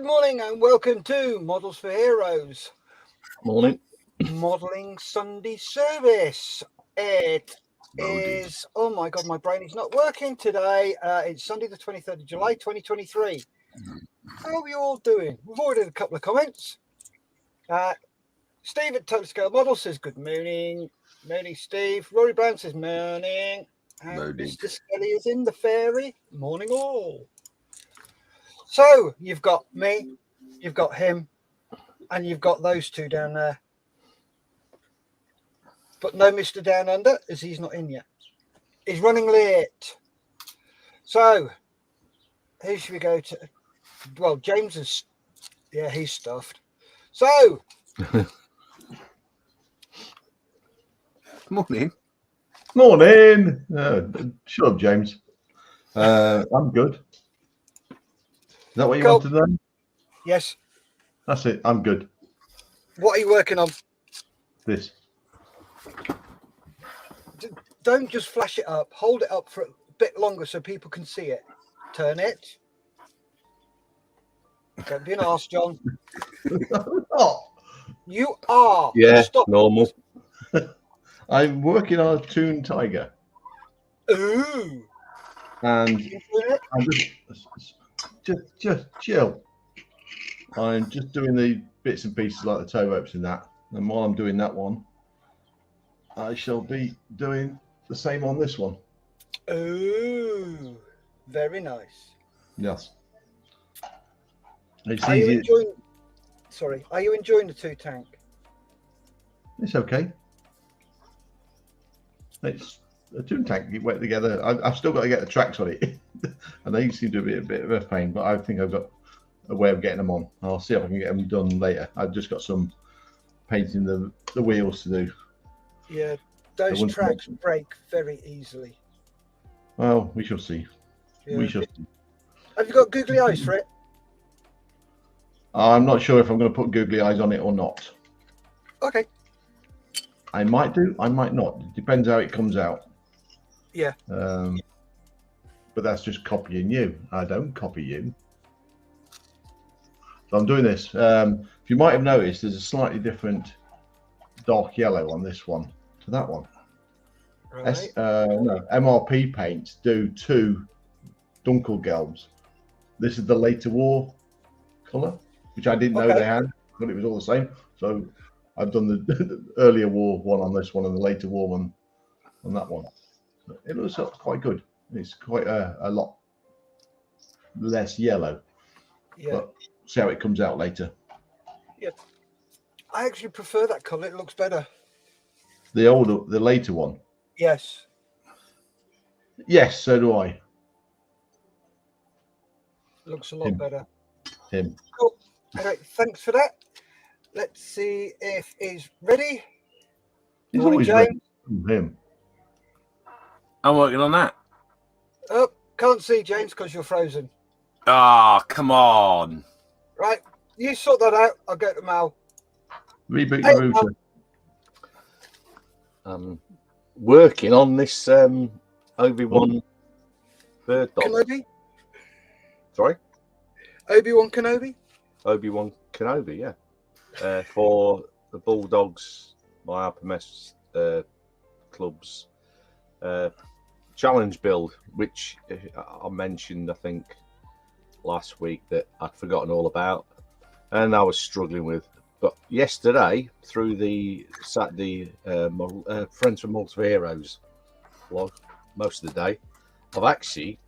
morning and welcome to Models for Heroes. Morning. Modelling Sunday service. It is, oh my God, my brain is not working today. It's Sunday the 23rd of July, 2023. How are you all doing? We've already had a couple of comments. Steve at Total Scale Model says good morning. Morning, Steve. Rory Brown says morning. And Morning. Mr. Skelly is in the ferry. Morning all. So you've got me, you've got him, and you've got those two down there. But no Mr. Down Under, as he's not in yet. He's running late. So who should we go to? Well, James is, yeah, he's stuffed. So Morning. Morning. Shut up, James. I'm good. Is that what you Cool. want to know? yes, That's it. I'm good. what are you working on? This. Don't just flash it up. Hold it up for a bit longer so people can see it. Turn it. Don't be an arse, John. Oh, You are. Yeah, Stop. normal. I'm working on a Toon Tiger, Ooh. and You doing it? I'm just chill. I'm just doing the bits and pieces like the toe ropes and that. And while I'm doing that one, I shall be doing the same on this one. Ooh. Very nice. Yes. It's Are you easy. enjoying? Sorry, are you enjoying the two tank? It's okay. It's a Toon tank you wet together. I've still got to get the tracks on it, and they seem to be a bit of a pain. But I think I've got a way of getting them on. I'll see if I can get them done later. I've just got some painting the wheels to do. Yeah, those wouldn't tracks break very easily. Well, we shall see. Yeah. We shall see. Have you got googly eyes for it? I'm not sure if I'm going to put googly eyes on it or not. Okay. I might do. I might not. It depends how it comes out. Yeah. But that's just copying you. I don't copy you. So I'm doing this. If you might have noticed, there's a slightly different dark yellow on this one to that one. Right. MRP paints do two Dunkelgelbs. This is the later war colour, which I didn't know they had, but it was all the same. So I've done the earlier war one on this one and the later war one on that one. It looks quite good. It's quite a lot less yellow. Yeah. But see how it comes out later. Yeah. I actually prefer that colour. It looks better. The later one. Yes. Yes, so do I. Looks a lot better. Him. Cool. All right. Thanks for that. Let's see if he's ready. He's Morning, always James. ready. Him. I'm working on that. Oh, can't see James because you're frozen. Ah, come on. Right. You sort that out. I'll go to Mal. Reboot Hey, your router. Working on this Obi-Wan bird dog. Kenobi? Sorry? Obi-Wan Kenobi? Obi-Wan Kenobi, yeah. For the Bulldogs, my RPMS club's challenge build, which I mentioned, I think, last week that I'd forgotten all about and I was struggling with. But yesterday, through the Saturday Friends from Models for Heroes blog, most of the day, I've actually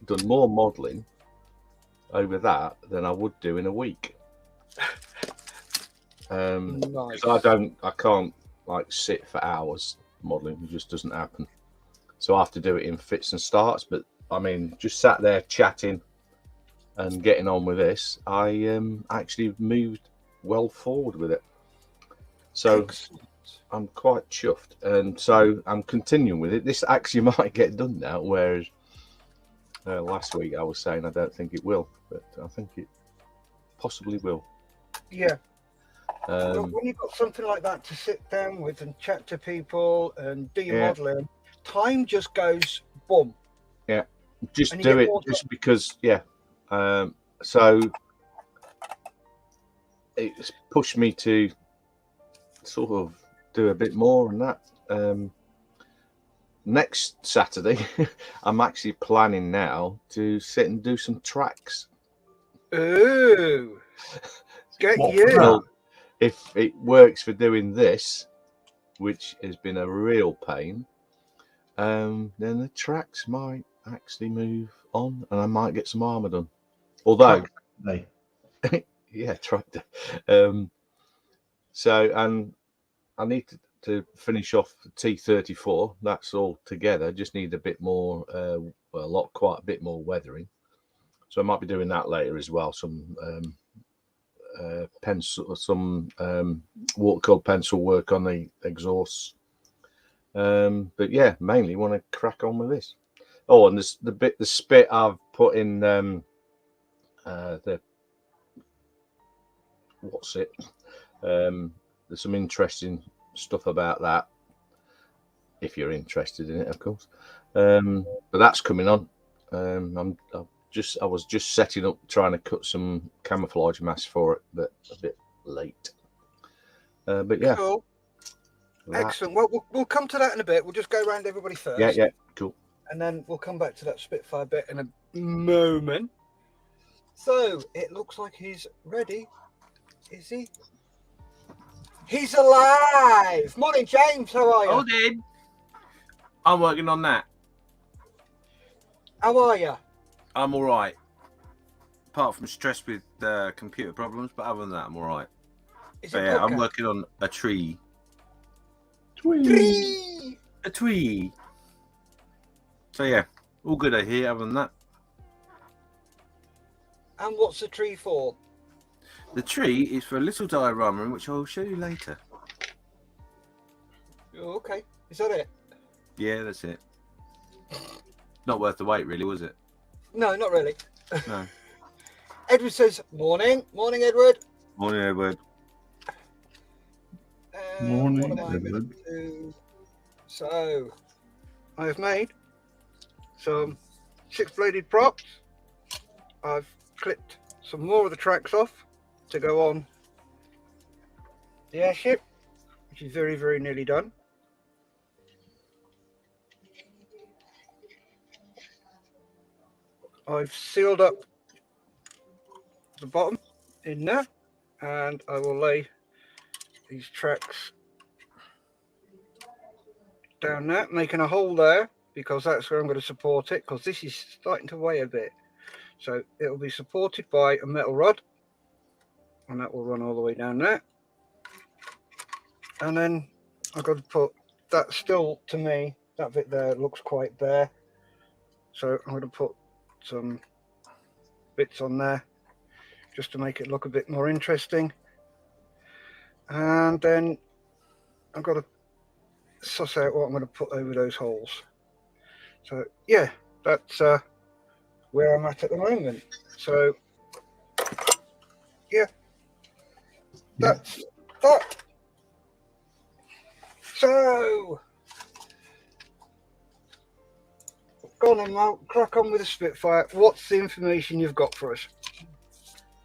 done more modelling over that than I would do in a week. Nice. I can't like sit for hours modelling. It just doesn't happen. So I have to do it in fits and starts. But I mean, just sat there chatting and getting on with this, I actually moved well forward with it. So Excellent. I'm quite chuffed. And so I'm continuing with it. This actually might get done now, whereas last week I was saying I don't think it will, but I think it possibly will. Yeah. But when you've got something like that to sit down with and chat to people and do your modelling, time just goes boom. Yeah, just do it just because, so it's pushed me to sort of do a bit more on that. Next Saturday, I'm actually planning now to sit and do some tracks. Ooh, get What you. for that? Well, if it works for doing this, which has been a real pain, then the tracks might actually move on, and I might get some armour done. Although, Hey, yeah, tractor. So, and I need to finish off the T34. That's all together. Just need a bit more, quite a bit more weathering. So I might be doing that later as well. Some pencil, some watercolor pencil work on the exhausts. But yeah, mainly want to crack on with this. Oh, and the spit I've put in the what's it? There's some interesting stuff about that. If you're interested in it, of course. But that's coming on. I was just setting up, trying to cut some camouflage mask for it, but a bit late. But yeah, Cool. Excellent. Well, we'll come to that in a bit. We'll just go around everybody first. Yeah, cool. And then we'll come back to that Spitfire bit in a moment. So it looks like he's ready. Is he? He's alive. Morning, James. How are you? Oh, did. I'm working on that. How are you? I'm all right. Apart from stress with computer problems, but other than that, I'm all right. Is So, it yeah, I'm podcast? working on a tree. Tree. A tree. So, yeah, all good out here other than that. And what's the tree for? The tree is for a little diorama, which I'll show you later. Oh, okay. Is that it? Yeah, that's it. Not worth the wait, really, was it? No, not really. No. Edward says, morning. Morning, Edward. Morning, Edward. Morning, what am I going Edward. to do? So, I have made some 6-bladed props. I've clipped some more of the tracks off to go on the airship, which is very, very nearly done. I've sealed up the bottom in there, and I will lay these tracks down there, making a hole there, because that's where I'm going to support it, because this is starting to weigh a bit. So it will be supported by a metal rod, and that will run all the way down there. And then I've got to put that, still to me, that bit there looks quite bare. So I'm going to put some bits on there just to make it look a bit more interesting. And then I've got to suss out what I'm going to put over those holes. So yeah, that's where I'm at the moment. So yeah, that's that. So go on then, Mal, crack on with the Spitfire. What's the information you've got for us?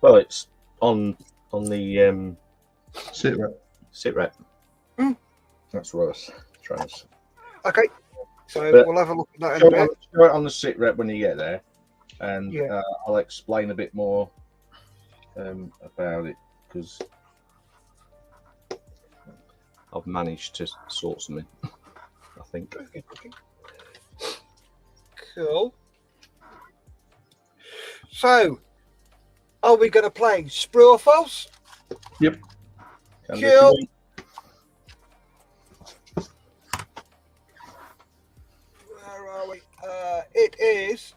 Well, it's on the Sit rep. sitrep. Mm. That's what I was trying to say. Okay, so But we'll have a look at that in Show a it, bit. show it on the sitrep when you get there, and Yeah. I'll explain a bit more about it, because I've managed to sort something, I think. Okay. Cool. So, are we going to play Sprue or False? Yep. Can Cool. do. Where are we? It is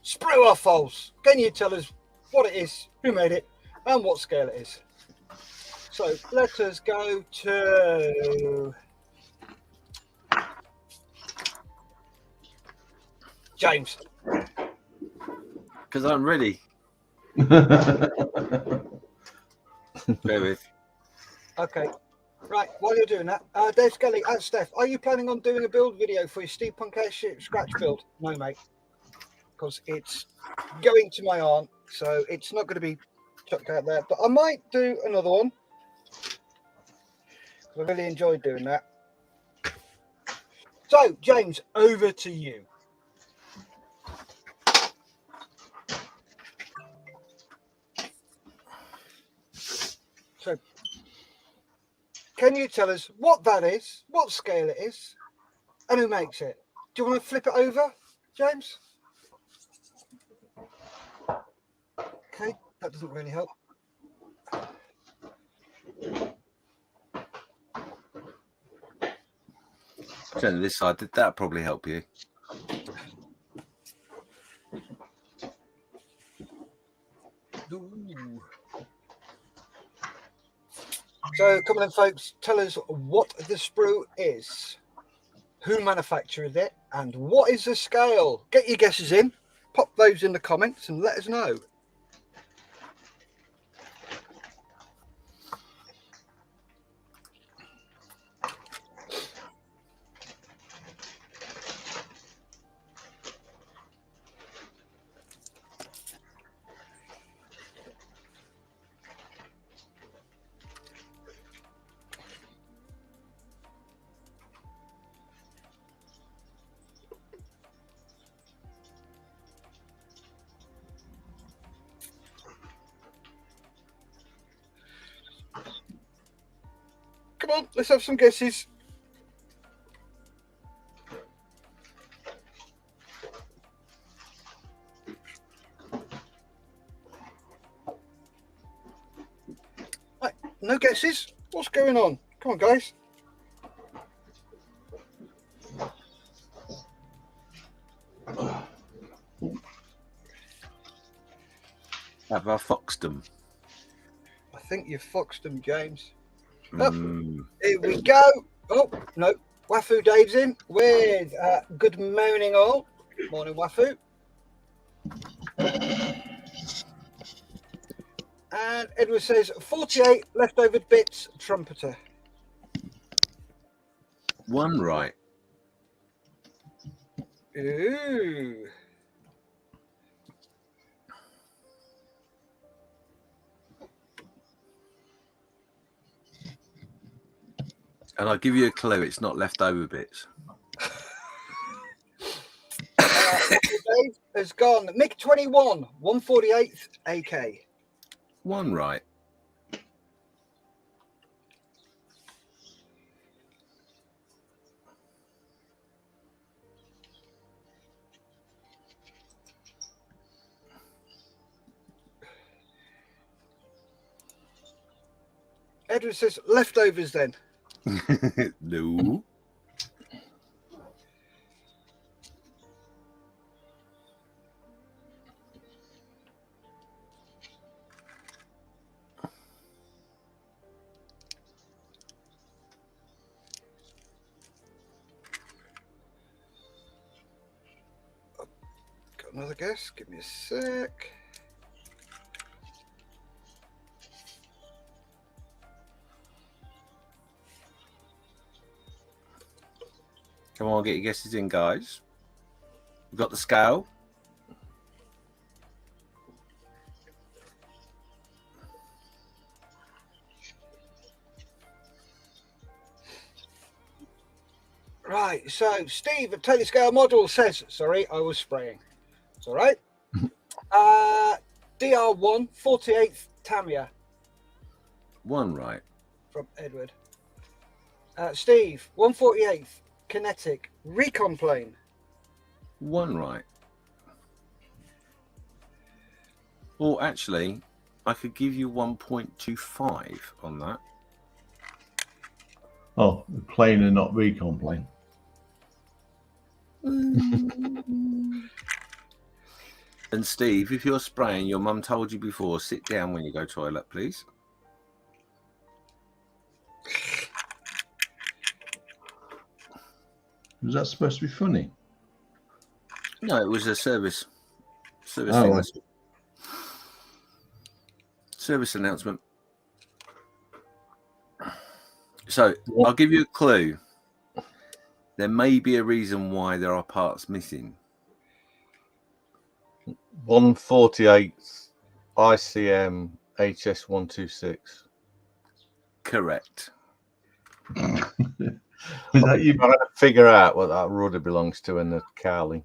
Sprue or False. Can you tell us what it is, who made it, and what scale it is? So let us go to James. Because I'm ready. Bear with. Okay. Right, while you're doing that, Dave Skelly and Steph, are you planning on doing a build video for your steampunk airship scratch build? No, mate. because it's going to my aunt, so it's not going to be chucked out there. But I might do another one. I really enjoyed doing that. So, James, over to you. So, can you tell us what that is, what scale it is, and who makes it? Do you want to flip it over, James? Okay, that doesn't really help. Turn to this side. Did that probably help you? Ooh. So, come on, folks, tell us what the sprue is, who manufactured it, and what is the scale? Get your guesses in, pop those in the comments, and let us know. Come on, let's have some guesses. Right, no guesses? What's going on? Come on, guys. Have I foxed them? I think you foxed them, James. Mm. Oh, here we go. Oh, no. Wafu Dave's in with good morning all. Morning, Wafu. And Edward says 48 leftover bits trumpeter. One right. Ooh. And I'll give you a clue. It's not leftover bits. Dave has gone MiG-21, 148th AK. One right. Edward says leftovers then. No. Got another guess. Give me a sec. Come on, get your guesses in, guys. We've got the scale. Right, so Steve at Taylor Scale Model says, sorry, I was spraying. It's all right. DR1, 48th Tamiya One right. from Edward. Steve, 148th Kinetic Recon Plane. One right. Well, actually, I could give you 1.25 on that. Oh, the plane and not recon plane. And Steve, if you're spraying, your mum told you before, sit down when you go toilet, please. Was that supposed to be funny? No, it was a service Oh, thing. right. Service announcement. So I'll give you a clue. There may be a reason why there are parts missing. 148 ICM HS126. Correct. Is that you? Trying to figure out what that rudder belongs to in the cowling.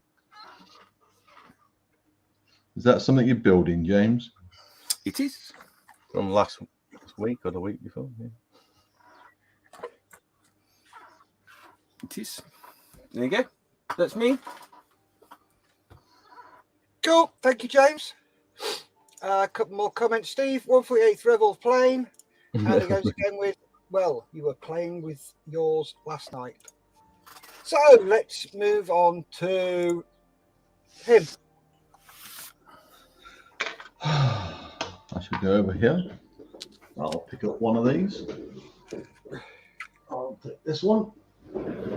Is that something you're building, James? It is. From last week or the week before. Yeah. It is. There you go. That's me. Cool. Thank you, James. A couple more comments. Steve, 148th Revel plane. And he goes again with, well, you were playing with yours last night. So let's move on to him. I should go over here. I'll pick up one of these. I'll take this one.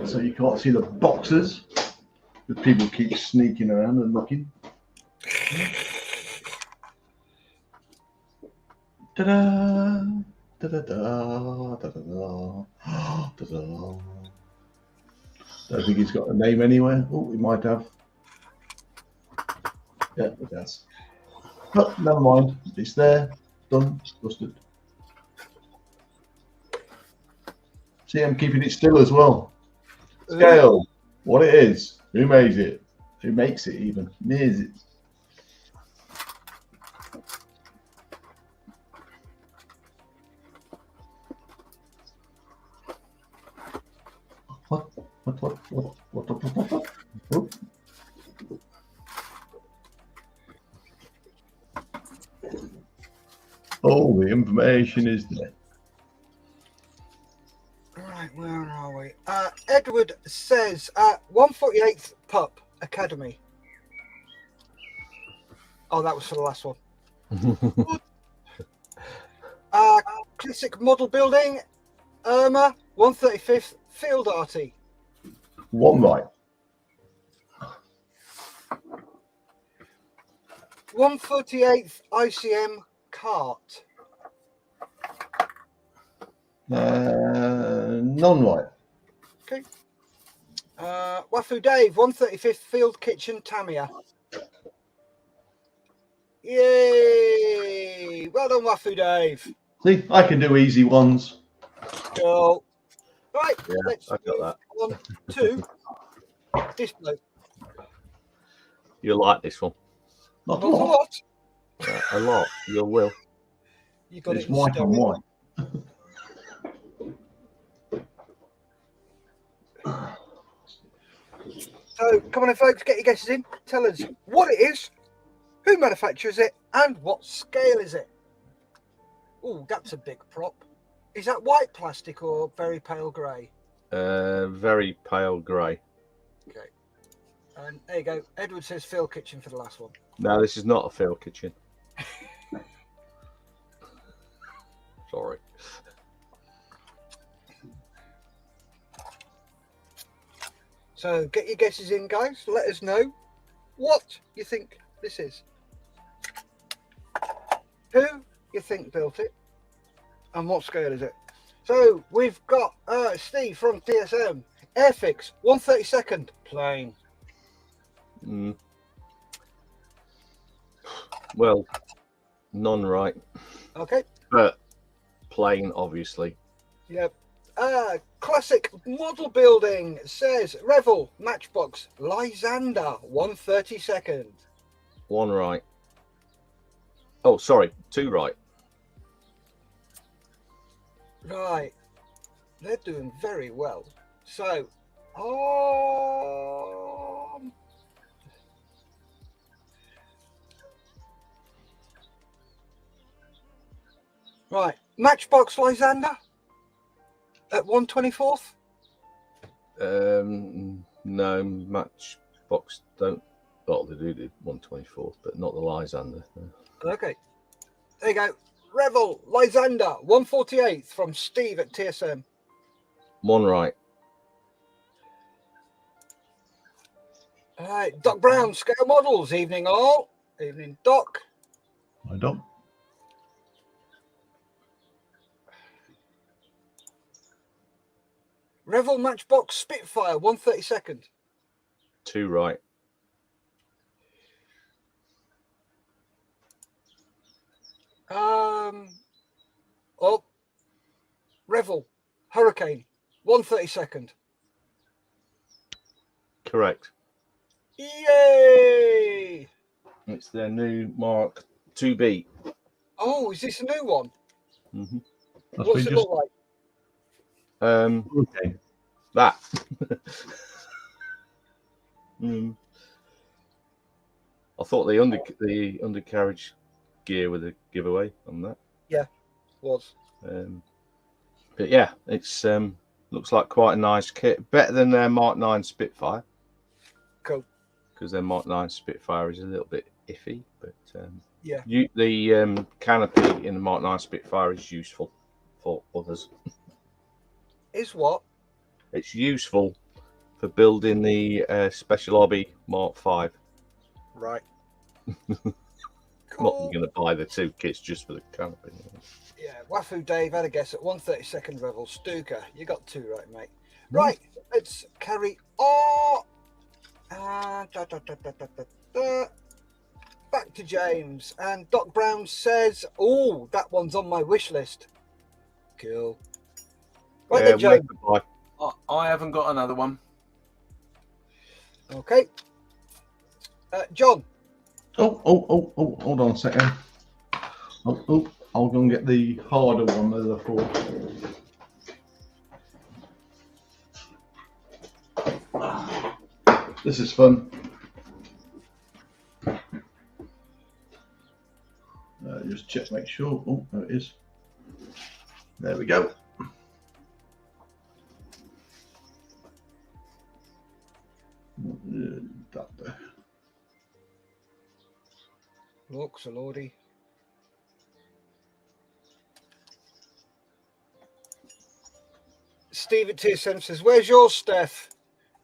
So you can't see the boxes. The people keep sneaking around and looking. Ta-da! Da-da-da! Da-da-da! Da-da! Don't think he's got a name anywhere. Oh, he might have. Yeah, it does. But never mind. It's there. Done. Dusted. See, I'm keeping it still as well. Scale. What it is. Who makes it? Who makes it even? Nears it. What? Oh. Oh, the information is there. Right, where are we? Edward says 148th Pup Academy. Oh, that was for the last one. Classic model building, Irma, 135th Field Arty. One right. 148th ICM Cart. None right. Okay. Wafu Dave, 135th Field Kitchen Tamiya. Yay! Well done, Wafu Dave. See, I can do easy ones. Cool. Right, Yeah, let's I got move that. on to this bloke. You'll like this one. Not Not a a lot. lot. A lot. You will. You got It's it in white on stereo. white. So, come on in, folks, get your guesses in. Tell us what it is, who manufactures it, and what scale is it. Oh, that's a big prop. Is that white plastic or very pale grey? Very pale grey. Okay. And there you go. Edward says Phil Kitchen for the last one. No, this is not a field kitchen. Sorry. So, get your guesses in, guys. Let us know what you think this is. Who you think built it, and what scale is it? So we've got Steve from TSM, Airfix, 132nd plane. Well, none right, Okay. but plain, obviously. Yep. Classic model building says Revel Matchbox Lysander, 132nd. One right. Oh, sorry, two right. Right. They're doing very well. So, right. Matchbox Lysander at 124th. No, Matchbox don't. Well, they do 124th, but not the Lysander. No. Okay. There you go. Revel Lysander, 148th from Steve at TSM. One right. All right. Doc Brown, Scale Models. Evening, all. Evening, Doc. I don't. Revel Matchbox Spitfire, 132nd. Two right. Oh, Revel, Hurricane, 132nd. Correct. Yay! It's their new Mark 2B. Oh, is this a new one? Mm-hmm. What's it look like? Okay. That. I thought the undercarriage gear with a giveaway on that. Yeah, was. But yeah, it's looks like quite a nice kit. Better than their Mark 9 Spitfire. Cool. Because their Mark 9 Spitfire is a little bit iffy, but yeah, the canopy in the Mark 9 Spitfire is useful for others. Is what? It's useful for building the Special Hobby Mark 5. Right. Not you're going to buy the two kits just for the canopy. Yeah, Wafu Dave had a guess at 132nd Revel. Stuka, you got two right, mate. Right, let's carry on. Back to James. And Doc Brown says, oh, that one's on my wish list. Cool. Right then, James. I haven't got another one. Okay. John. Oh, hold on a second. I'll go and get the harder one of the four. This is fun. Just check, make sure. Oh, there it is. There we go. That there. Looks a lordy. Steve at TSM says, where's yours, Steph?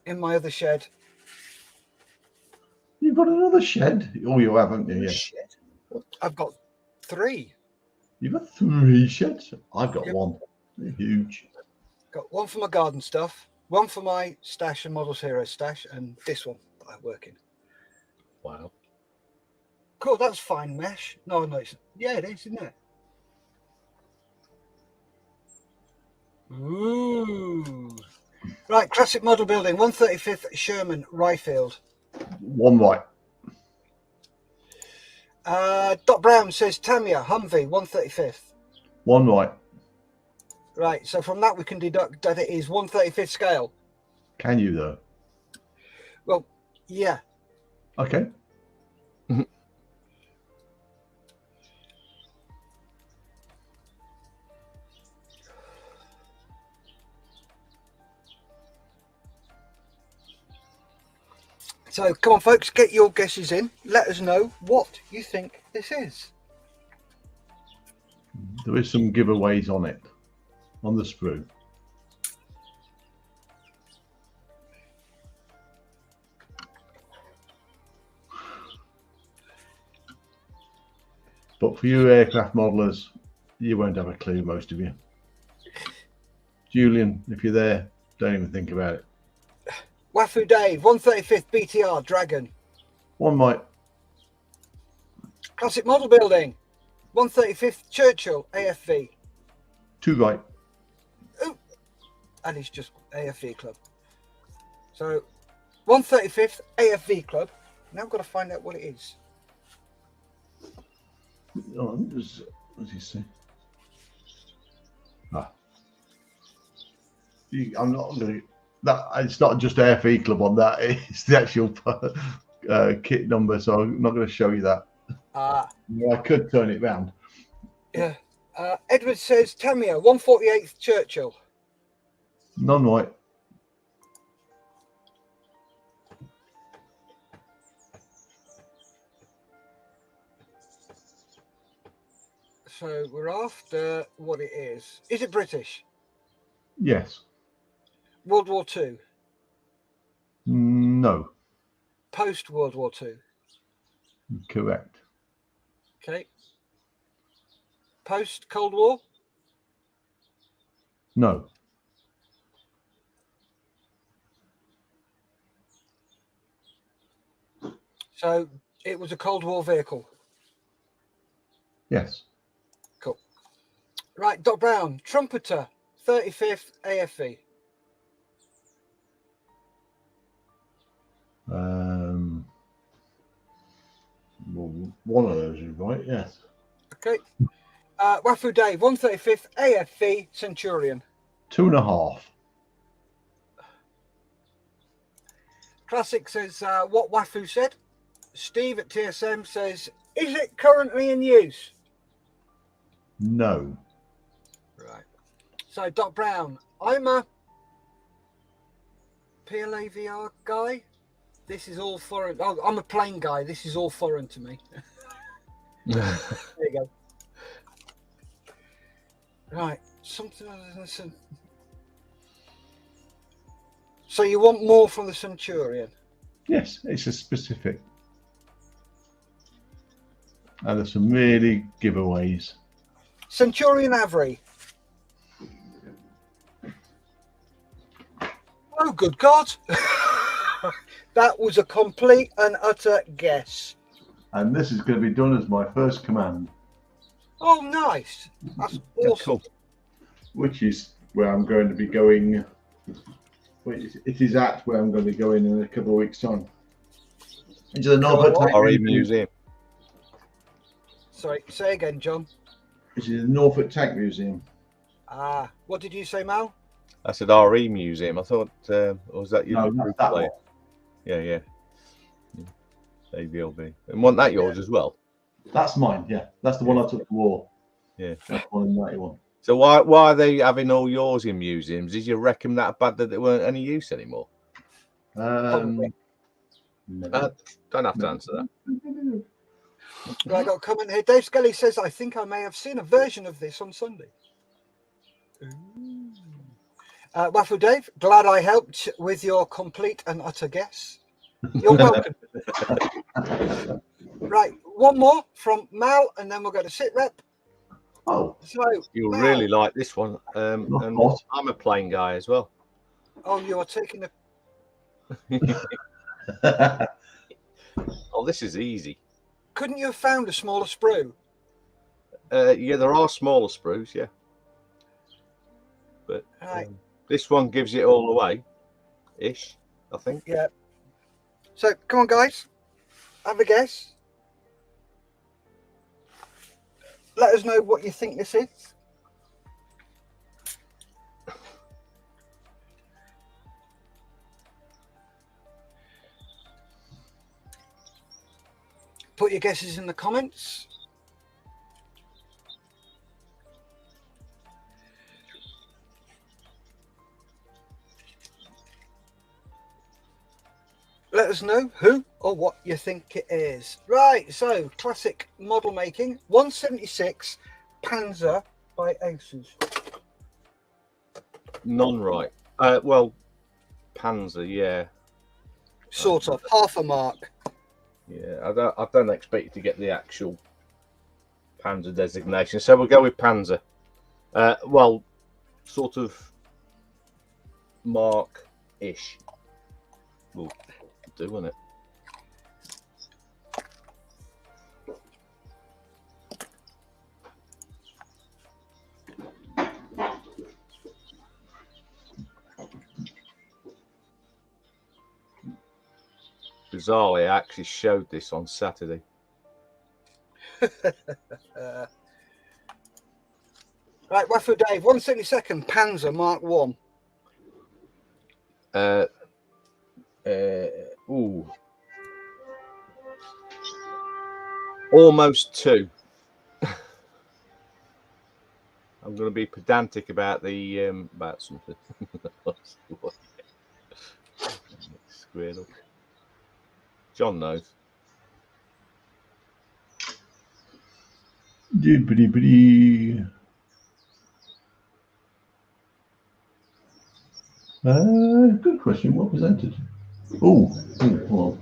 In my other shed. You've got another shed? Oh, you haven't, you? Shed? I've got 3. You've got 3 sheds? I've got 1. They're huge. Got one for my garden stuff, one for my stash and Models Hero stash, and this one that I work in. Wow. Cool, that's fine mesh. No, it's, yeah, it is, isn't it? Ooh. Right, classic model building, 135th Sherman, Ryfield. 1 right. Dot Brown says Tamiya, Humvee, 135th. 1 right. Right, so from that we can deduct that it is 135th scale. Can you, though? Well, yeah. Okay. So come on, folks, get your guesses in. Let us know what you think this is. There is some giveaways on it, on the sprue. But for you aircraft modelers, you won't have a clue, most of you. Julian, if you're there, don't even think about it. Wafu Dave, 135th BTR Dragon. 1 right. Classic model building, 135th Churchill AFV. 2 right. Ooh, and it's just AFV Club. So 135th AFV Club. Now I've got to find out what it is. Oh, what does he say? I'm not going to. That it's not just AFE Club on that; it's the actual kit number. So I'm not going to show you that. I could turn it round. Yeah. Edward says Tamiya, 148th Churchill. None right. So we're after what it is. Is it British? Yes. World War II? No. Post World War II? Correct. Okay. Post Cold War? No. So it was a Cold War vehicle? Yes. Right, Doc Brown, trumpeter, 35th AFE. Well, one of those is right, yes. Okay. Wafu Dave, 135th AFE Centurion. 2.5. Classic says what Wafu said. Steve at TSM says, is it currently in use? No. Right. So, Doc Brown, I'm a PLA VR guy. This is all foreign. Oh, I'm a plane guy. This is all foreign to me. There you go. Right. Something other than so you want more from the Centurion? Yes, it's a specific. And there's some really giveaways. Centurion Avery. Oh, good God. That was a complete and utter guess. And this is going to be done as my first command. Oh, nice. That's awesome. Cool. Which is where I'm going to be going. It is at where I'm going to be going in a couple of weeks' time. Into the Norfolk Tank RE Museum. Sorry, say again, John. Which is the Norfolk Tank Museum. Ah, what did you say, Mal? I said RE Museum. I thought, or was that your No, group that's that play? one. Yeah. AVLB. And wasn't that yours as well? That's mine, yeah. That's the one I took to war. Yeah. That's the one in 91. So why are they having all yours in museums? Did you reckon that bad that they weren't any use anymore? Probably. Don't have to answer that. Right, I got a comment here. Dave Skelly says, I think I may have seen a version of this on Sunday. Waffle Dave, glad I helped with your complete and utter guess. You're welcome. Right, one more from Mal, and then we'll go to sit rep. Oh, So You'll Mal, really like this one. And what? I'm a plane guy as well. oh, you are taking a Oh, this is easy. couldn't you have found a smaller sprue? Yeah, there are smaller sprues, yeah. But Right. this one gives it all away, ish, I think. Yeah. So come on, guys, have a guess. Let us know what you think this is. Put your guesses in the comments. Let us know who or what you think it is. Right, so classic model making, 176 Panzer by Aces. Non-right. Well, Panzer, yeah. Sort of, half a mark. Yeah, I don't expect you to get the actual Panzer designation, so we'll go with Panzer. Well, sort of mark-ish. We'll do, won't it? Bizarrely, I actually showed this on Saturday. Right, Waffle Dave, 172nd Panzer Mark 1. Ooh. Almost 2. I'm going to be pedantic about the about something. Squared up. John knows. Good question. What was entered? Hold on.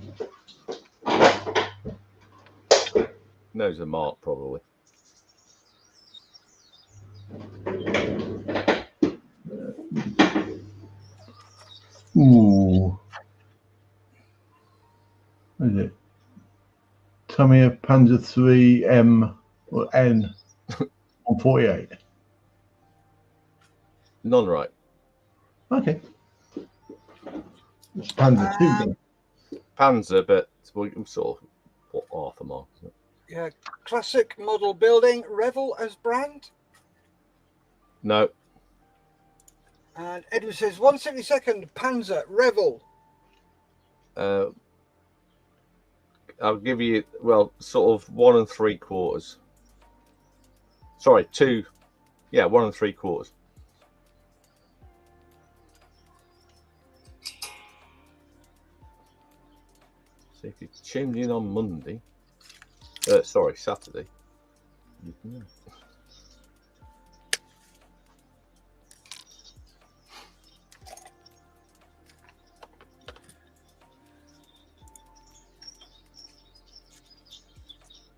Knows a mark, probably. Ooh. What is it? Tamiya Panzer 3 M or N on 48. None right. Okay. It's Panzer 2 then. Panzer, but we can sort of put half a mark. Yeah. Classic model building, Revel as brand. No. And Edward says 172nd Panzer Revel. I'll give you, well, sort of 1 3/4. Sorry, 2. Yeah, 1 3/4. So if you tuned in on Monday, sorry, Saturday, you can know.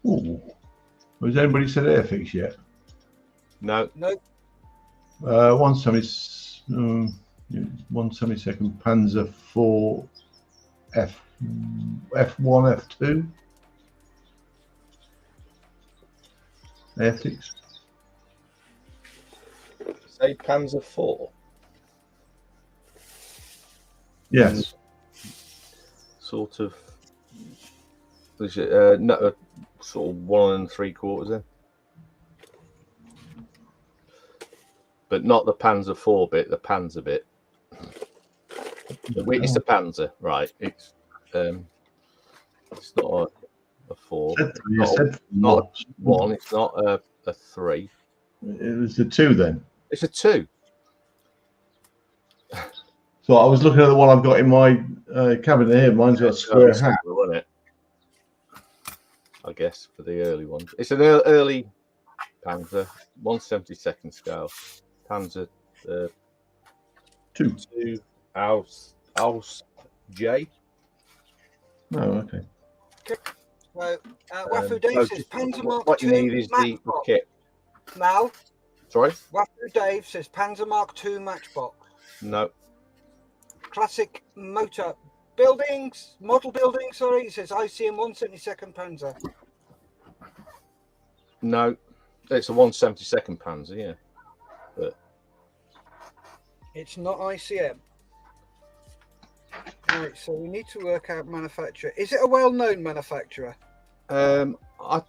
Ooh. Has anybody said Airfix yet? No. No. 172nd Panzer 4 F1, F2. Airfix. Say Panzer 4. Yes. Sort of. Is it, no, sort of 1 3/4 then. But not the Panzer 4 bit, the Panzer bit. It's the Panzer, right? It's not a 4. You said not a 1. It's not a 3. It was the 2 then. It's a 2. So I was looking at the one I've got in my cabinet here. Mine's got a square hat. Wasn't it? I guess for the early ones. It's an early Panzer, 1/72nd scale. Panzer 2 Aus J. Oh, okay. So, Wafu Dave says Panzer Mark II. What you need is the kit. Mal. Sorry? Wafu Dave says Panzer Mark II Matchbox. No. Classic motor buildings, model building, sorry. It says ICM 172nd Panzer. No. It's a 1/72nd Panzer, yeah. But it's not ICM. Right, so we need to work out manufacturer. Is it a well-known manufacturer? I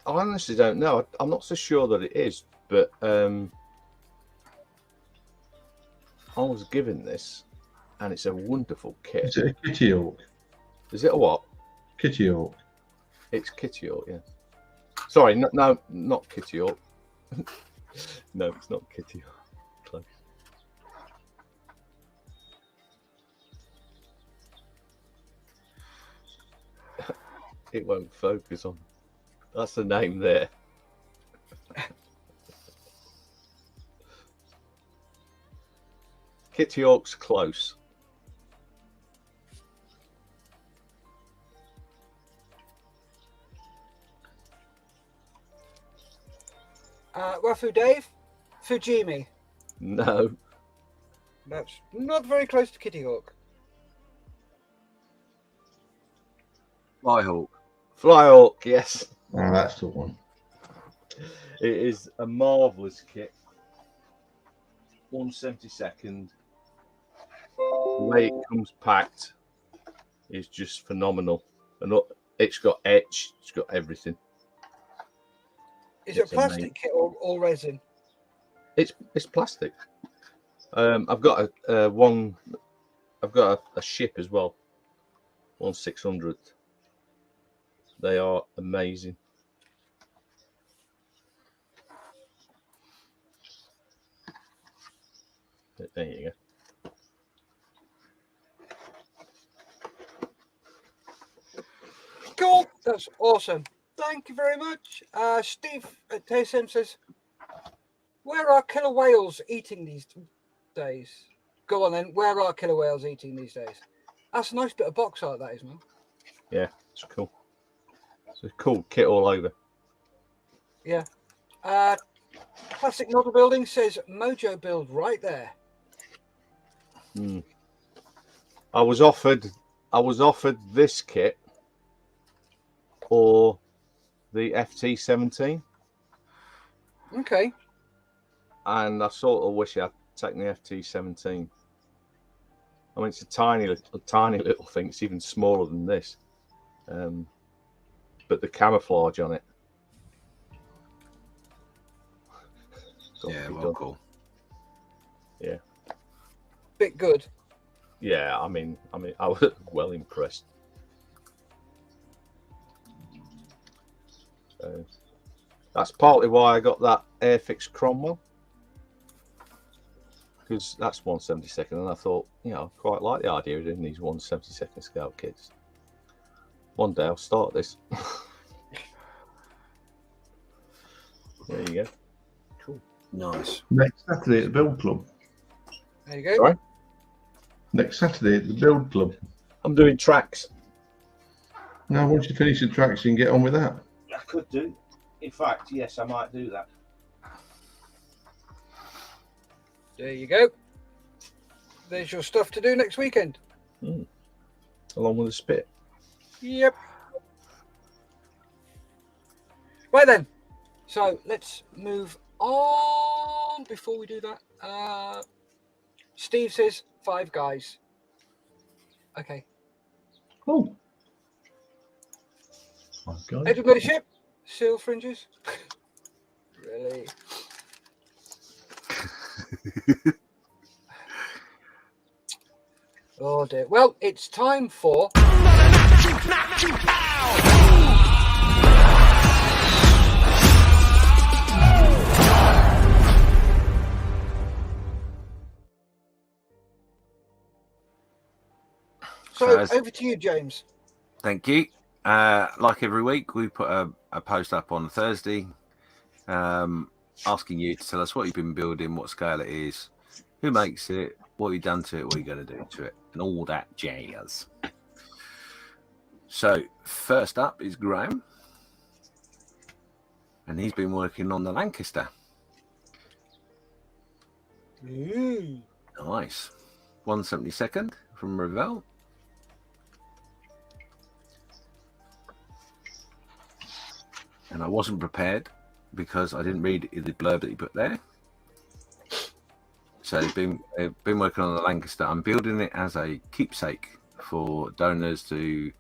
honestly don't know. I'm not so sure that it is, but I was given this, and it's a wonderful kit. Is it a Kitty Hawk? Is it a what? Kitty Hawk. It's Kitty Hawk, yeah. Sorry, no, not Kitty Hawk. No, it's not Kitty Hawk. Close. It won't focus on. That's the name there. Kitty Hawk's close. Wafu Dave, Fujimi. No. That's not very close to Kitty Hawk. Flyhawk. Flyhawk, yes. Oh, that's the one. It is a marvellous kit. 1/72nd. The way it comes packed is just phenomenal. And it's got etch, it's got everything. Is it plastic kit or resin? It's plastic. I've got a ship as well. 1/600. They are amazing. There you go. Cool. That's awesome. Thank you very much. Steve at TSM says, where are killer whales eating these days? Go on then. Where are killer whales eating these days? That's a nice bit of box art, that is, man. Yeah, it's cool. It's a cool kit all over. Yeah. Classic model building says Mojo build right there. I was offered this kit or the FT-17. Okay. And I sort of wish I taking the FT-17. I mean, it's a tiny little thing. It's even smaller than this. But the camouflage on it. Yeah, well, cool. Yeah. Bit good. Yeah, I mean, I was well impressed. So that's partly why I got that Airfix Cromwell, because that's 1/72nd, and I thought, I quite like the idea of doing these 1/72nd scale kits. One day I'll start this. There you go. Cool. Nice. Next Saturday at the Build Club. There you go. Sorry? Next Saturday at the Build Club. I'm doing tracks. Now, once you finish the tracks, you can get on with that. I could do. In fact, yes, I might do that. There you go. There's your stuff to do next weekend. Along with a spit. Yep. Right then. So let's move on. Before we do that, Steve says 5 guys. Okay. Oh. My God. Everybody ship? Seal fringes? Really? Oh dear. Well, it's time for... So over to you, James. Thank you. Like every week, we put a post up on Thursday asking you to tell us what you've been building, what scale it is, who makes it, what you've done to it, what you're going to do to it, and all that jazz. So first up is Graham, and he's been working on the Lancaster. Ooh. Nice. 1/72nd from Revell. And I wasn't prepared because I didn't read the blurb that he put there. So I've been working on the Lancaster. I'm building it as a keepsake for donors to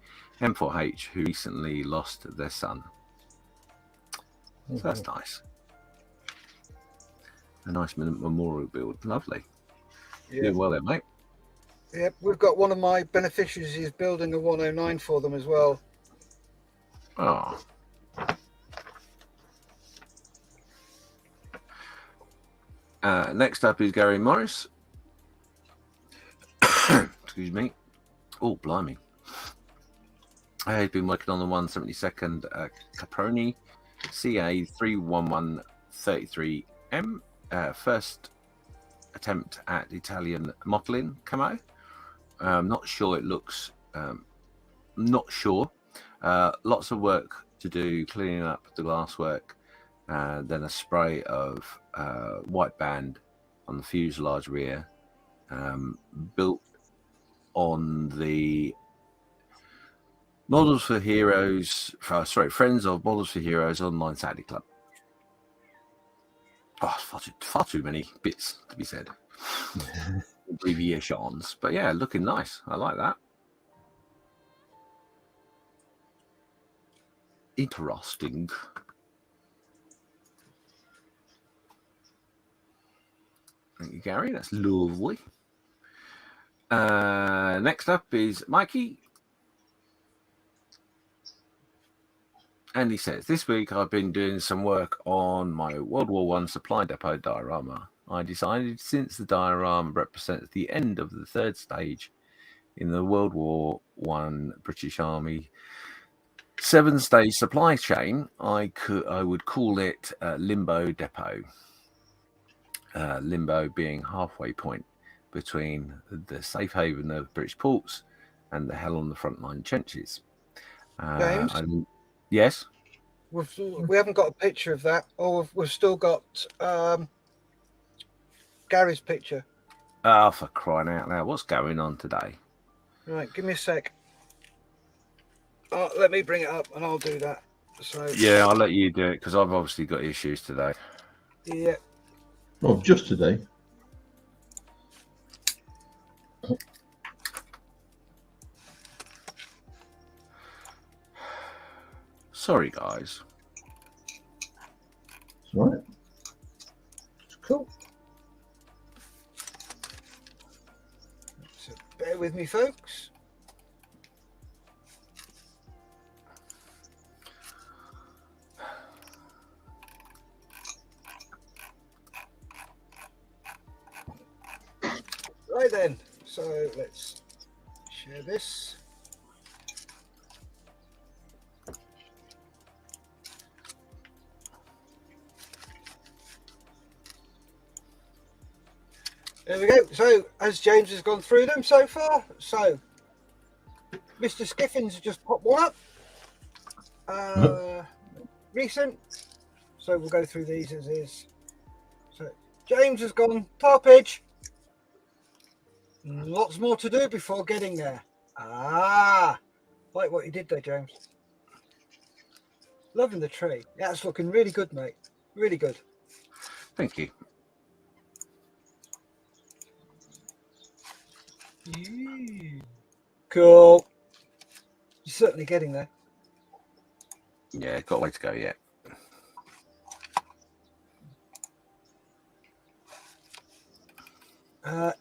M4H who recently lost their son. So that's nice. A nice memorial build. Lovely. Yeah. Doing well there, mate. Yep, we've got one of my beneficiaries is building a 109 for them as well. Oh. Next up is Gary Morris. Excuse me. Oh, blimey. He's been working on the 1/72nd Caproni CA 31133M. First attempt at Italian modeling camo. Not sure it looks. Not sure. Lots of work to do cleaning up the glasswork. Then a spray of white band on the fuselage rear, built on the Models for Heroes, Friends of Models for Heroes online Saturday Club. Oh, far too many bits to be said. Abbreviations, but yeah, looking nice. I like that. Interesting. Thank you, Gary. That's lovely. Next up is Mikey. And he says, this week I've been doing some work on my World War I supply depot diorama. I decided since the diorama represents the end of the third stage in the World War I British Army 7-stage supply chain, I would call it Limbo Depot. Limbo being halfway point between the safe haven of British ports and the hell on the frontline trenches. James? Yes? We haven't got a picture of that, or we've still got Gary's picture. Oh, for crying out loud. What's going on today? Right, give me a sec. Let me bring it up and I'll do that. So yeah, I'll let you do it because I've obviously got issues today. Yeah. Oh, just today. Sorry, guys. Right. Cool. So bear with me, folks. Right then, so let's share this. There we go. So, as James has gone through them so far, so Mr. Skiffins just popped one up. Recent. So we'll go through these as is. So James has gone tarpage. Lots more to do before getting there. Like what you did there, James. Loving the tree. Yeah, it's looking really good, mate. Really good. Thank you. Cool. You're certainly getting there. Yeah, got a way to go yet.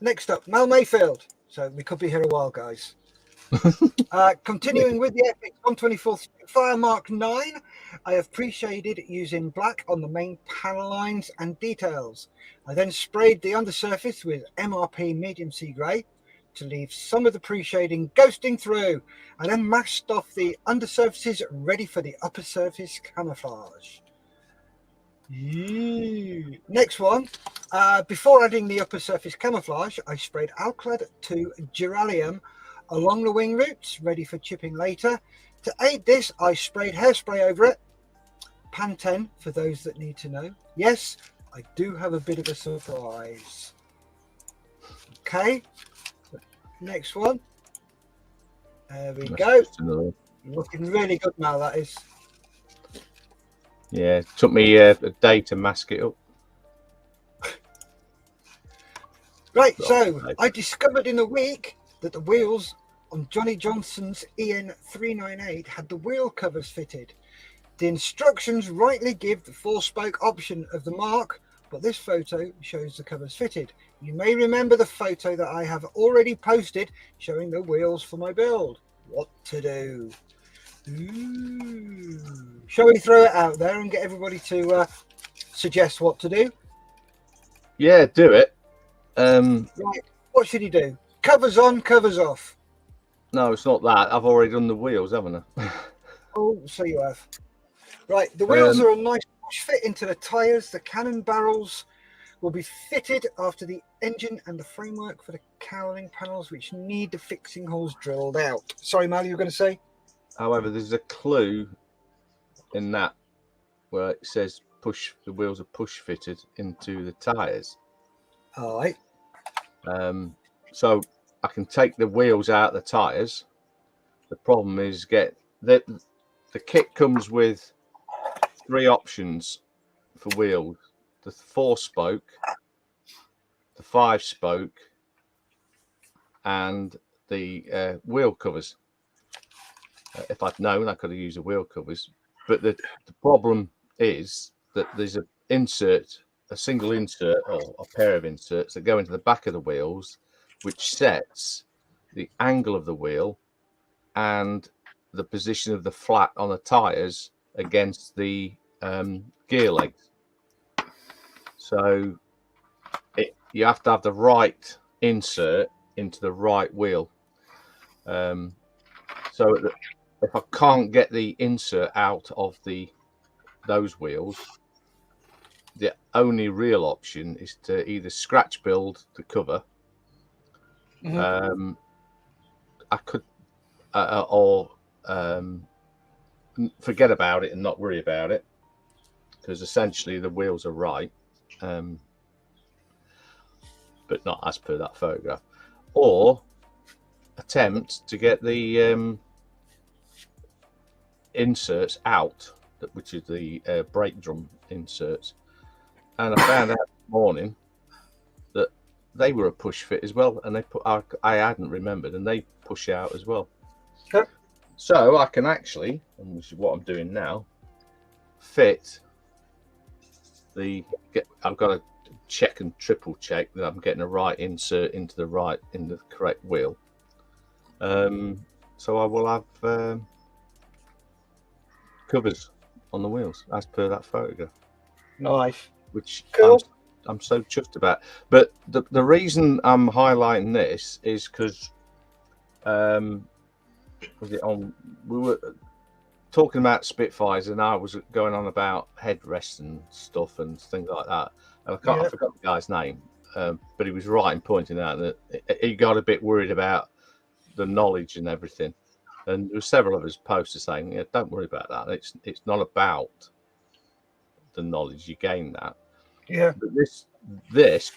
Next up, Mel Mayfield. So we could be here a while, guys. Continuing with the Epic 124 Fire Mark 9, I have pre-shaded using black on the main panel lines and details. I then sprayed the undersurface with MRP medium sea grey to leave some of the pre-shading ghosting through. I then masked off the undersurfaces ready for the upper surface camouflage. Next one. Before adding the upper surface camouflage, I sprayed Alclad to Geranium along the wing roots, ready for chipping later. To aid this, I sprayed hairspray over it. Pantene, for those that need to know. Yes, I do have a bit of a surprise. Okay. Next one. There we go. Looking really good now, that is. Yeah, it took me a day to mask it up. Right, so I discovered in a week that the wheels on Johnny Johnson's EN398 had the wheel covers fitted. The instructions rightly give the 4-spoke option of the mark, but this photo shows the covers fitted. You may remember the photo that I have already posted showing the wheels for my build. What to do? Shall we throw it out there and get everybody to suggest what to do? Yeah, do it. Right, what should you do? Covers on, covers off. No, it's not that. I've already done the wheels, haven't I? Oh, so you have. Right, the wheels are a nice push fit into the tyres. The cannon barrels will be fitted after the engine and the framework for the cowling panels, which need the fixing holes drilled out. Sorry, Mal, you were going to say? However, there's a clue in that where it says the wheels are push fitted into the tyres. All right. So I can take the wheels out of the tyres. The problem is the kit comes with 3 options for wheels: the 4-spoke, the 5-spoke, and the wheel covers. If I'd known, I could have used the wheel covers. But the problem is that there's a single insert or a pair of inserts that go into the back of the wheels, which sets the angle of the wheel and the position of the flat on the tyres against the gear legs. So you have to have the right insert into the right wheel. So if I can't get the insert out of those wheels, the only real option is to either scratch build the cover. I could, or forget about it and not worry about it, because essentially the wheels are right, but not as per that photograph. Or attempt to get the inserts out, which is the brake drum inserts. And I found out this morning that they were a push fit as well, and I hadn't remembered, and they push out as well. Okay. So I can actually, and which is what I'm doing now, fit I've got to check and triple check that I'm getting a right insert into the correct wheel. So I will have covers on the wheels as per that photograph. Nice. Which Cool. I'm so chuffed about. But the reason I'm highlighting this is because we were talking about Spitfires, and I was going on about headrests and stuff and things like that. And I forgot the guy's name, but he was right in pointing out that he got a bit worried about the knowledge and everything. And there were several of his posters saying, "Yeah, don't worry about that. It's not about the knowledge. You gain that." Yeah. But this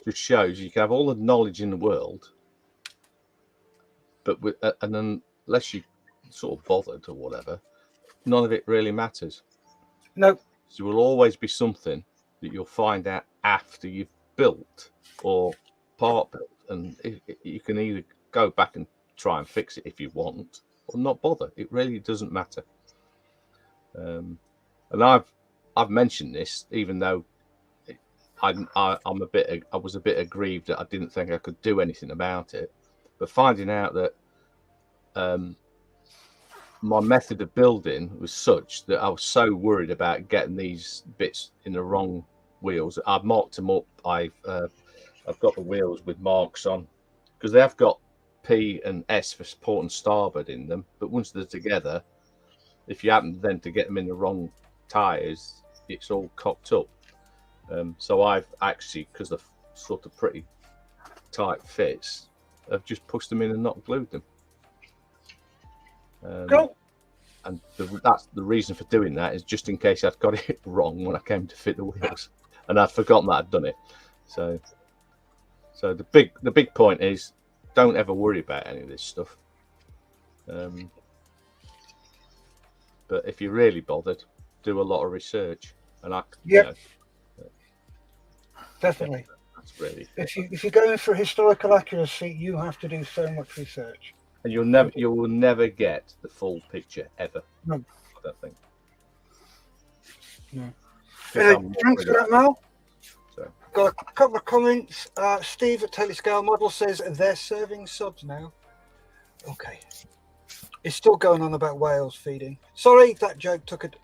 just shows you can have all the knowledge in the world, but and unless you sort of bothered or whatever, none of it really matters. No. So there will always be something that you'll find out after you've built or part built, and you can either go back and try and fix it if you want, or not bother. It really doesn't matter. And I've mentioned this, even though I was a bit aggrieved that I didn't think I could do anything about it. But finding out that my method of building was such that I was so worried about getting these bits in the wrong wheels. I've marked them up. I've got the wheels with marks on because they have got P and S for port and starboard in them. But once they're together, if you happen then to get them in the wrong tires, it's all cocked up. So I've actually, because they're sort of pretty tight fits, I've just pushed them in and not glued them. Cool. And that's the reason for doing that, is just in case I'd got it wrong when I came to fit the wheels, and I'd forgotten that I'd done it. So the big point is, don't ever worry about any of this stuff. But if you're really bothered, do a lot of research. And definitely. That's really. If you're going for historical accuracy, you have to do so much research. And you will never get the full picture ever. No. I don't think. No. Thanks for that, Mal. So. Got a couple of comments. Steve at Telescale Model says they're serving subs now. Okay. It's still going on about whales feeding. Sorry, that joke took it.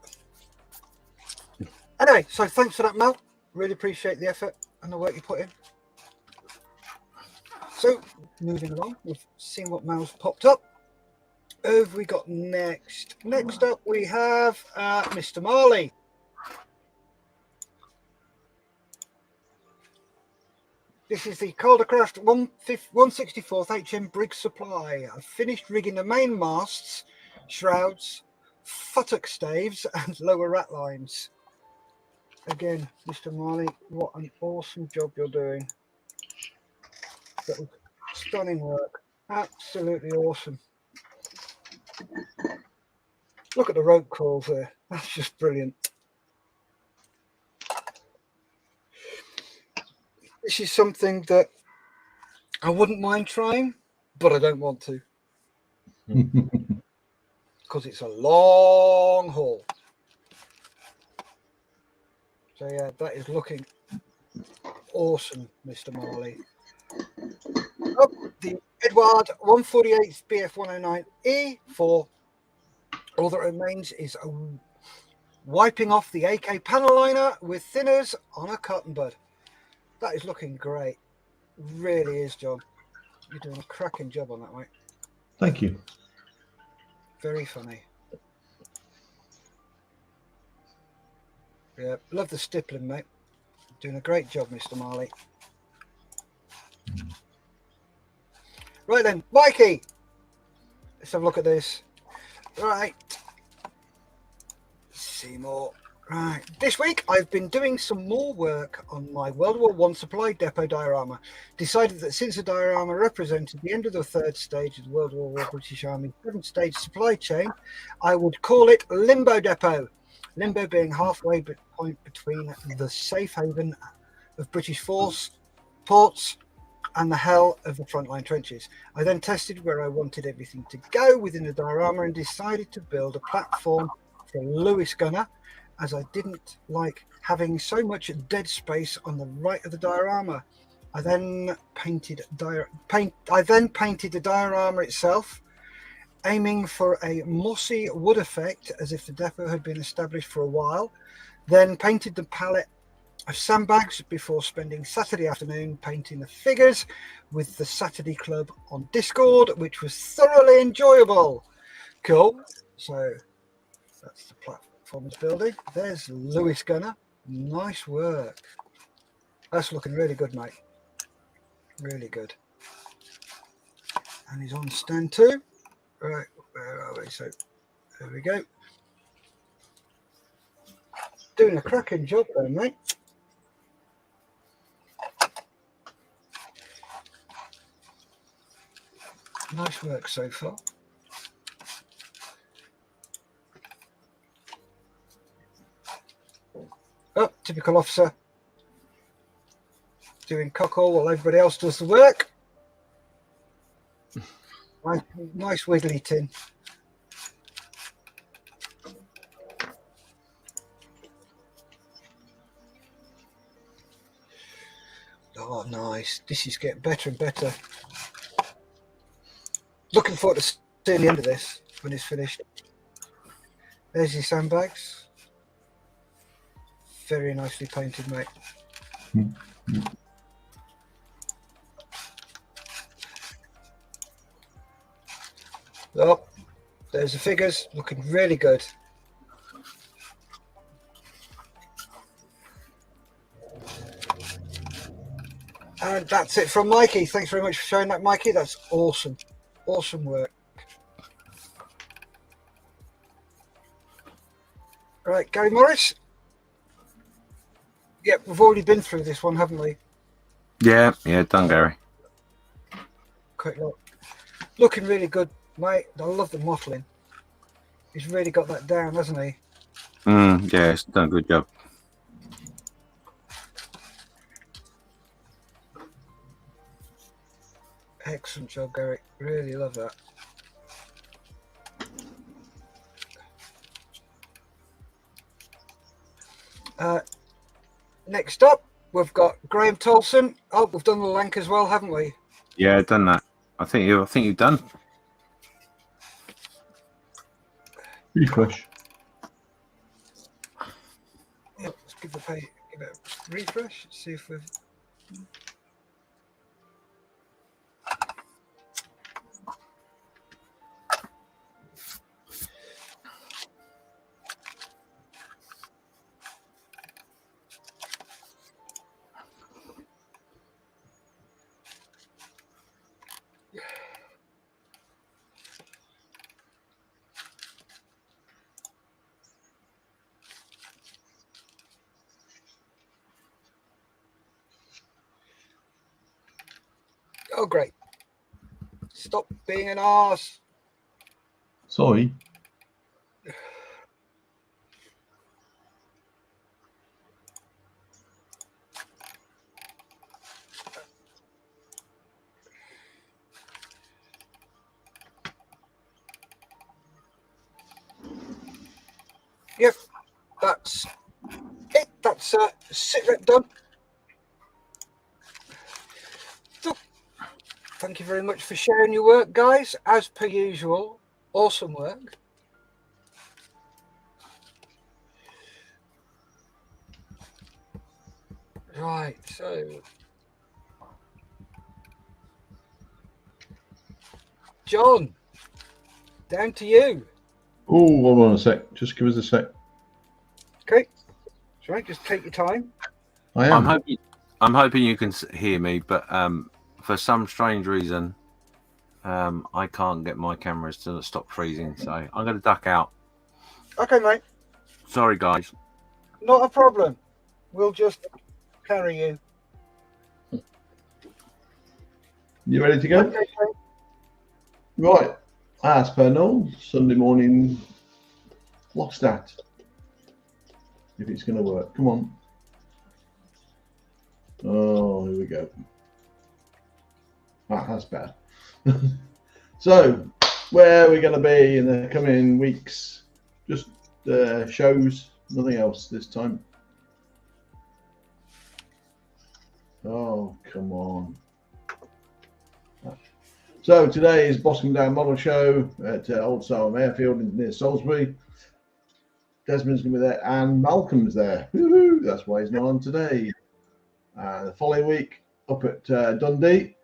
Anyway, so thanks for that, Mal. Really appreciate the effort and the work you put in. So, moving along, we've seen what Mal's popped up. Who have we got next? Next up, we have Mr. Marley. This is the Caldercraft 164th HM Brig Supply. I've finished rigging the main masts, shrouds, futtock staves, and lower ratlines. Again, Mr. Marley, what an awesome job you're doing. That was stunning work. Absolutely awesome. Look at the rope crawls there. That's just brilliant. This is something that I wouldn't mind trying, but I don't want to. Because it's a long haul. So yeah, that is looking awesome, Mr. Marley. Oh, the Edward 148th BF109E for all that remains is wiping off the AK panel liner with thinners on a cotton bud. That is looking great. Really is, John. You're doing a cracking job on that, mate. Thank you. Very funny. Yeah, love the stippling, mate. Doing a great job, Mr. Marley. Right then, Mikey. Let's have a look at this. Right. Seymour. Right. This week, I've been doing some more work on my World War I supply depot diorama. Decided that since the diorama represented the end of the third stage of the World War I British Army 7-stage supply chain, I would call it Limbo Depot. Limbo being halfway point between the safe haven of British force, ports, and the hell of the frontline trenches. I then tested where I wanted everything to go within the diorama and decided to build a platform for a Lewis gunner, as I didn't like having so much dead space on the right of the diorama. I then painted the diorama itself, aiming for a mossy wood effect as if the depot had been established for a while, then painted the palette of sandbags before spending Saturday afternoon painting the figures with the Saturday Club on Discord, which was thoroughly enjoyable. Cool. So that's the platforms building. There's Lewis Gunner. Nice work. That's looking really good, mate. Really good. And he's on stand 2. Right, where are we? So there we go. Doing a cracking job there, mate. Nice work so far. Oh, typical officer. Doing cockle while everybody else does the work. Nice wiggly tin. Oh, nice. This is getting better and better. Looking forward to seeing the end of this when it's finished. There's your sandbags. Very nicely painted, mate. Mm-hmm. Oh, there's the figures. Looking really good. And that's it from Mikey. Thanks very much for showing that, Mikey. That's awesome. Awesome work. Right, Gary Morris. Yep, we've already been through this one, haven't we? Yeah, done, Gary. Quick look. Looking really good, mate. I love the mottling. He's really got that down, hasn't he? Yeah, it's done a good job. Excellent job, Gary. Really love that. Next up, we've got Graham Tolson. Oh, we've done the Lank as well, haven't we? Yeah, done that. I think you've done. Refresh. Yeah, let's give it a refresh. See if we've. Oh, great. Stop being an arse. Sorry. Yep, that's it. That's sit rep done. So, thank you very much for sharing your work, guys. As per usual, awesome work. Right, so John, down to you. Oh, hold on a sec. Just give us a sec. Okay, that's right. Just take your time. I am. I'm hoping you can hear me, but for some strange reason, I can't get my cameras to stop freezing. So I'm going to duck out. Okay, mate. Sorry, guys. Not a problem. We'll just carry you. You ready to go? Okay, mate. Right. As per normal, Sunday morning lost that. If it's going to work. Come on. Oh, here we go. That's better. So, where are we going to be in the coming weeks? Just shows, nothing else this time. Oh, come on. So today is Boscombe Down Model Show at Old Salem Airfield near Salisbury. Desmond's going to be there and Malcolm's there. Woo-hoo! That's why he's not on today. The following week up at Dundee,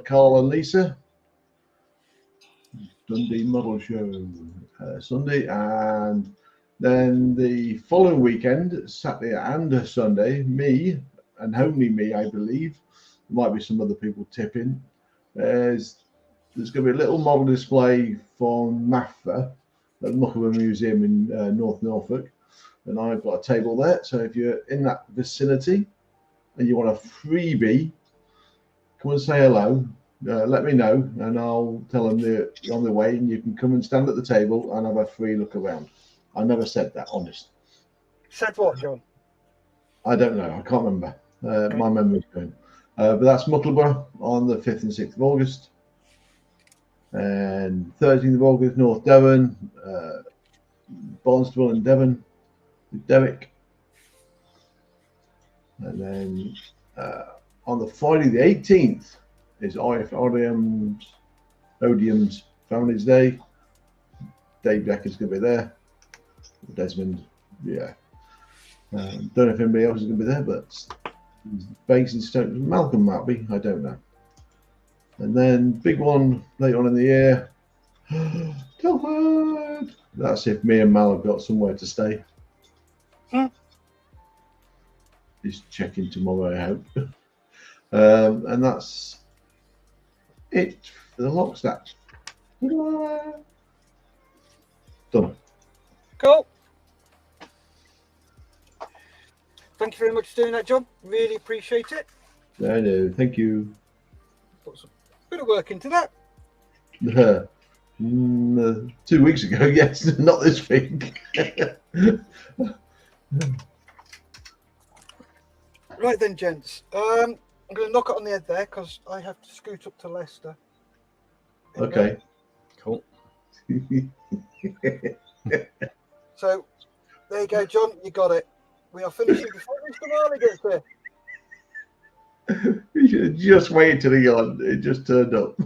Carl and Lisa. Dundee Model Show Sunday, and then the following weekend, Saturday and Sunday, me and only me, I believe. There might be some other people tipping. There's going to be a little model display from MAFA at Muckleborough Museum in North Norfolk, and I've got a table there. So if you're in that vicinity and you want a freebie, come and say hello. Let me know, and I'll tell them you're on the way, and you can come and stand at the table and have a free look around. I never said that, honest. Said what, John? I don't know. I can't remember. Okay. My memory's going. But that's Muckleborough on the 5th and 6th of August. And 13th of August, North Devon, Barnstable and Devon with Derek. And then on the Friday the 18th is Odium's Families Day. Dave Decker's going to be there. Desmond, yeah. Don't know if anybody else is going to be there, but Basingstoke, Malcolm might be, I don't know. And then big one later on in the year, Telford. That's if me and Mal have got somewhere to stay. He's checking tomorrow, I hope. And that's it for the Lockstep. Done. Cool. Thank you very much for doing that, John. Really appreciate it. I know. Thank you. Put some bit of work into that. 2 weeks ago, yes, not this week. Right then, gents. I'm going to knock it on the head there because I have to scoot up to Leicester. Okay. Cool. So there you go, John. You got it. We are finishing before Mr. Marley gets there. You should have just waited till it just turned up.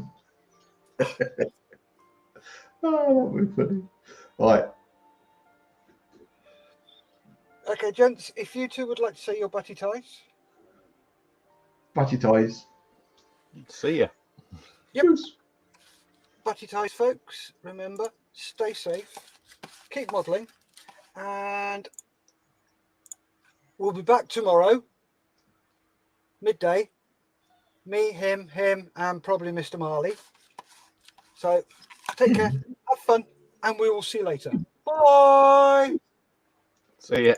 Oh, that would be funny. All right. Okay, gents, if you two would like to say your batty ties. Batty ties. See ya. Yep. Cheers. Batty ties, folks. Remember, stay safe, keep modelling, and we'll be back tomorrow, midday. Me, him, and probably Mr. Marley. So take care, have fun, and we will see you later. Bye. See ya.